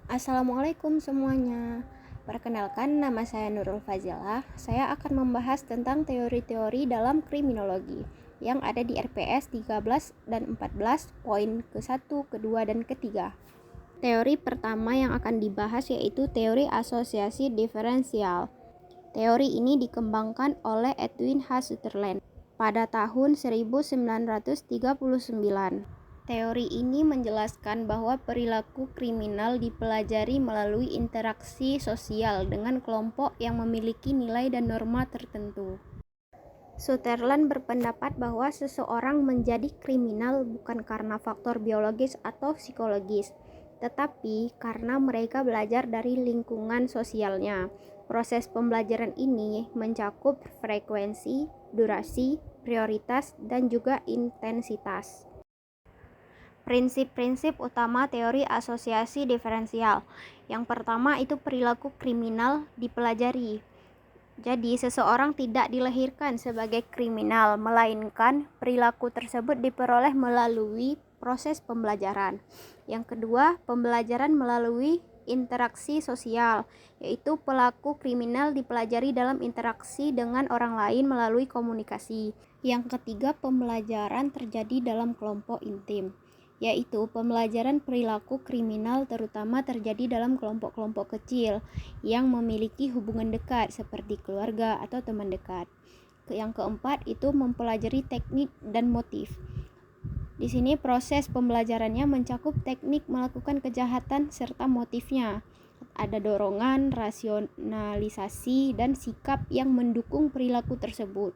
Assalamualaikum semuanya. Perkenalkan, nama saya Nurul Fazilah. Saya akan membahas tentang teori-teori dalam kriminologi yang ada di RPS 13 dan 14, poin ke-1, ke-2, dan ke-3. Teori pertama yang akan dibahas yaitu teori asosiasi diferensial. Teori ini dikembangkan oleh Edwin H. Sutherland pada tahun 1939. Teori ini menjelaskan bahwa perilaku kriminal dipelajari melalui interaksi sosial dengan kelompok yang memiliki nilai dan norma tertentu. Sutherland berpendapat bahwa seseorang menjadi kriminal bukan karena faktor biologis atau psikologis, tetapi karena mereka belajar dari lingkungan sosialnya. Proses pembelajaran ini mencakup frekuensi, durasi, prioritas, dan juga intensitas. Prinsip-prinsip utama teori asosiasi diferensial. Yang pertama itu perilaku kriminal dipelajari. Jadi, seseorang tidak dilahirkan sebagai kriminal, melainkan perilaku tersebut diperoleh melalui proses pembelajaran. Yang kedua, pembelajaran melalui interaksi sosial, yaitu pelaku kriminal dipelajari dalam interaksi dengan orang lain melalui komunikasi. Yang ketiga, pembelajaran terjadi dalam kelompok intim, yaitu pembelajaran perilaku kriminal terutama terjadi dalam kelompok-kelompok kecil yang memiliki hubungan dekat seperti keluarga atau teman dekat. Yang keempat itu mempelajari teknik dan motif. Di sini proses pembelajarannya mencakup teknik melakukan kejahatan serta motifnya. Ada dorongan, rasionalisasi, dan sikap yang mendukung perilaku tersebut.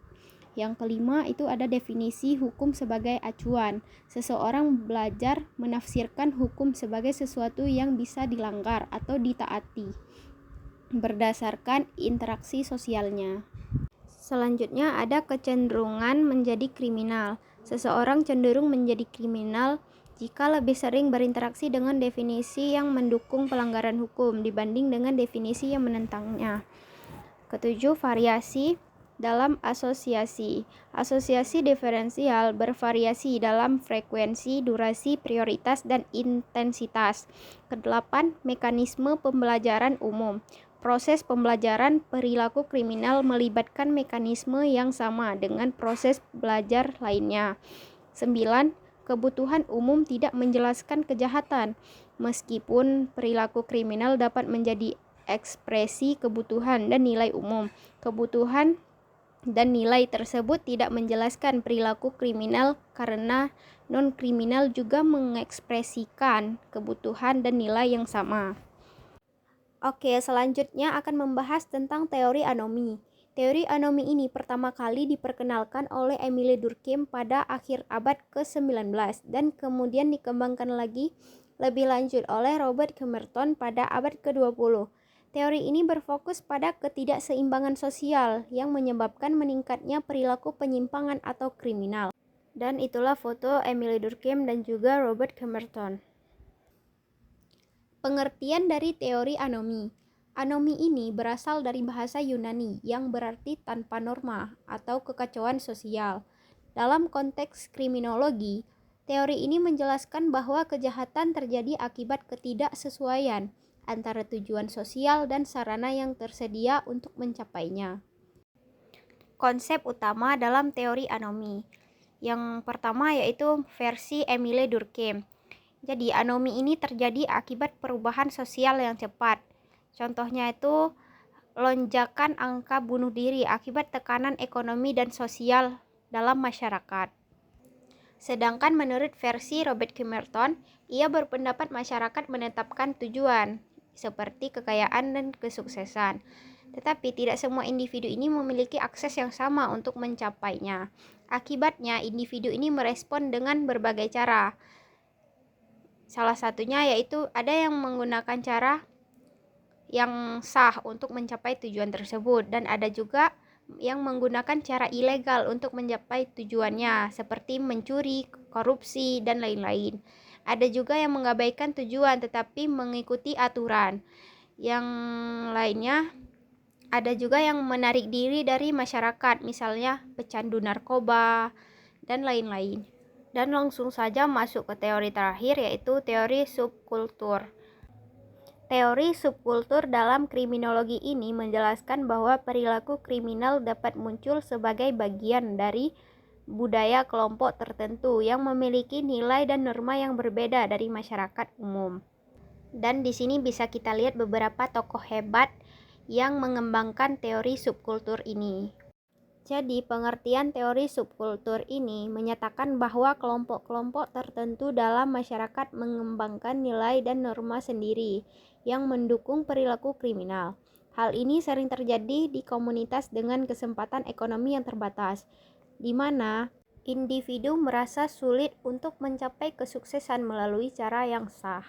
Yang kelima itu ada definisi hukum sebagai acuan. Seseorang belajar menafsirkan hukum sebagai sesuatu yang bisa dilanggar atau ditaati berdasarkan interaksi sosialnya. Selanjutnya ada kecenderungan menjadi kriminal. Seseorang cenderung menjadi kriminal jika lebih sering berinteraksi dengan definisi yang mendukung pelanggaran hukum dibanding dengan definisi yang menentangnya. Ketujuh, variasi dalam asosiasi. Asosiasi diferensial bervariasi dalam frekuensi, durasi, prioritas, dan intensitas. Kedelapan, mekanisme pembelajaran umum. Proses pembelajaran perilaku kriminal melibatkan mekanisme yang sama dengan proses belajar lainnya. 9. Kebutuhan umum tidak menjelaskan kejahatan. Meskipun perilaku kriminal dapat menjadi ekspresi kebutuhan dan nilai umum, kebutuhan dan nilai tersebut tidak menjelaskan perilaku kriminal karena non-kriminal juga mengekspresikan kebutuhan dan nilai yang sama. Oke, selanjutnya akan membahas tentang teori anomi. Teori anomi ini pertama kali diperkenalkan oleh Émile Durkheim pada akhir abad ke-19 dan kemudian dikembangkan lagi lebih lanjut oleh Robert Camerton pada abad ke-20. Teori ini berfokus pada ketidakseimbangan sosial yang menyebabkan meningkatnya perilaku penyimpangan atau kriminal. Dan itulah foto Émile Durkheim dan juga Robert Camerton. Pengertian dari teori anomi. Anomi ini berasal dari bahasa Yunani yang berarti tanpa norma atau kekacauan sosial. Dalam konteks kriminologi, teori ini menjelaskan bahwa kejahatan terjadi akibat ketidaksesuaian antara tujuan sosial dan sarana yang tersedia untuk mencapainya. Konsep utama dalam teori anomi. Yang pertama yaitu versi Émile Durkheim. Jadi anomi ini terjadi akibat perubahan sosial yang cepat. Contohnya itu lonjakan angka bunuh diri akibat tekanan ekonomi dan sosial dalam masyarakat. Sedangkan menurut versi Robert Camerton, ia berpendapat masyarakat menetapkan tujuan seperti kekayaan dan kesuksesan. Tetapi tidak semua individu ini memiliki akses yang sama untuk mencapainya. Akibatnya, individu ini merespon dengan berbagai cara. Salah satunya yaitu ada yang menggunakan cara yang sah untuk mencapai tujuan tersebut, dan ada juga yang menggunakan cara ilegal untuk mencapai tujuannya, seperti mencuri, korupsi, dan lain-lain. Ada juga yang mengabaikan tujuan tetapi mengikuti aturan. Yang lainnya, ada juga yang menarik diri dari masyarakat, misalnya pecandu narkoba, dan lain-lain. Dan langsung saja masuk ke teori terakhir, yaitu teori subkultur. Teori subkultur dalam kriminologi ini menjelaskan bahwa perilaku kriminal dapat muncul sebagai bagian dari budaya kelompok tertentu yang memiliki nilai dan norma yang berbeda dari masyarakat umum. Dan di sini bisa kita lihat beberapa tokoh hebat yang mengembangkan teori subkultur ini. Jadi, pengertian teori subkultur ini menyatakan bahwa kelompok-kelompok tertentu dalam masyarakat mengembangkan nilai dan norma sendiri yang mendukung perilaku kriminal. Hal ini sering terjadi di komunitas dengan kesempatan ekonomi yang terbatas, di mana individu merasa sulit untuk mencapai kesuksesan melalui cara yang sah.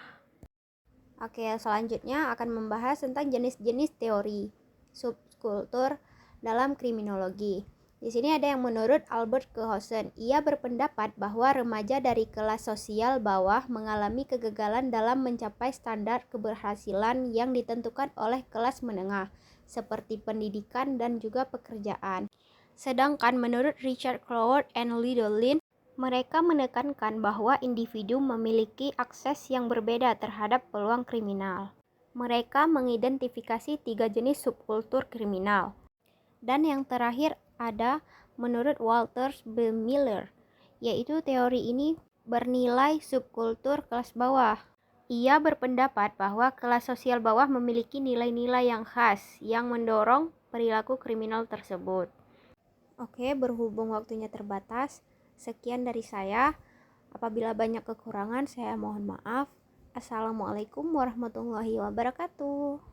Oke, selanjutnya akan membahas tentang jenis-jenis teori subkultur dalam kriminologi. Di sini ada yang menurut Albert Cohausen. Ia berpendapat bahwa remaja dari kelas sosial bawah mengalami kegagalan dalam mencapai standar keberhasilan yang ditentukan oleh kelas menengah, seperti pendidikan dan juga pekerjaan. Sedangkan menurut Richard Cloward and Lidolin, mereka menekankan bahwa individu memiliki akses yang berbeda terhadap peluang kriminal. Mereka mengidentifikasi 3 jenis subkultur kriminal. Dan yang terakhir ada menurut Walter B. Miller, yaitu teori ini bernilai subkultur kelas bawah. Ia berpendapat bahwa kelas sosial bawah memiliki nilai-nilai yang khas yang mendorong perilaku kriminal tersebut. Oke, berhubung waktunya terbatas, sekian dari saya. Apabila banyak kekurangan, saya mohon maaf. Assalamualaikum warahmatullahi wabarakatuh.